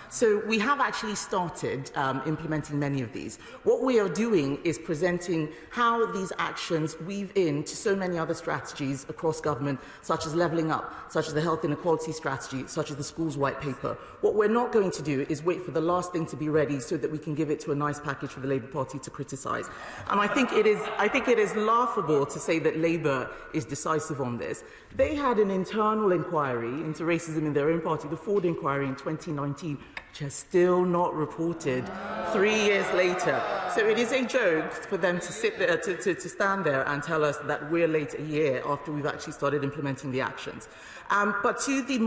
So we have actually started implementing many of these. What we are doing is presenting how these actions weave into so many other strategies across government, such as levelling up, such as the health inequality strategy, such as the schools white paper. What we're not going to do is wait for the last thing to be ready so that we can give it to a nice package for the Labour Party to criticise. And I think it is laughable to say that Labour is decisive on this. They had an internal inquiry into racism in their own party, the Ford inquiry in 2019, which has still not reported 3 years later. So it is a joke for them to sit there, to stand there and tell us that we're late a year after we've actually started implementing the actions. But to the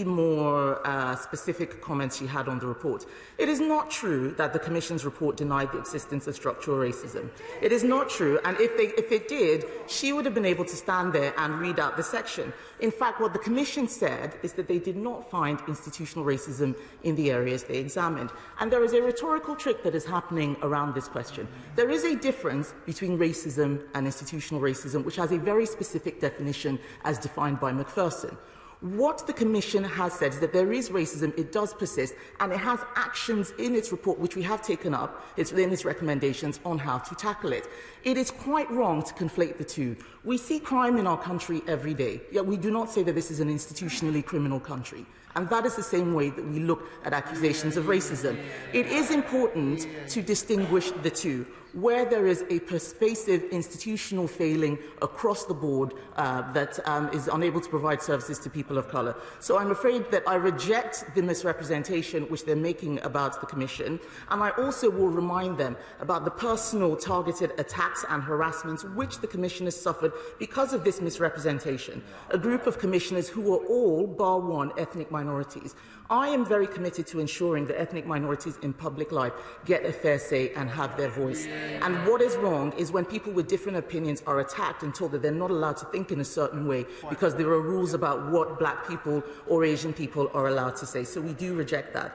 more specific comments she had on the report. It is not true that the Commission's report denied the existence of structural racism. It is not true, and if it did, she would have been able to stand there and read out the section. In fact, what the Commission said is that they did not find institutional racism in the areas they examined. And there is a rhetorical trick that is happening around this question. There is a difference between racism and institutional racism, which has a very specific definition as defined by Macpherson. What the Commission has said is that there is racism, it does persist, and it has actions in its report which we have taken up, it's within its recommendations on how to tackle it. It is quite wrong to conflate the two. We see crime in our country every day, yet we do not say that this is an institutionally criminal country. And that is the same way that we look at accusations of racism. It is important to distinguish the two. Where there is a pervasive institutional failing across the board that is unable to provide services to people of colour. So I'm afraid that I reject the misrepresentation which they're making about the Commission, and I also will remind them about the personal targeted attacks and harassments which the Commission has suffered because of this misrepresentation. A group of commissioners who are all, bar one, ethnic minorities. I am very committed to ensuring that ethnic minorities in public life get a fair say and have their voice. And what is wrong is when people with different opinions are attacked and told that they're not allowed to think in a certain way because there are rules about what black people or Asian people are allowed to say. So we do reject that.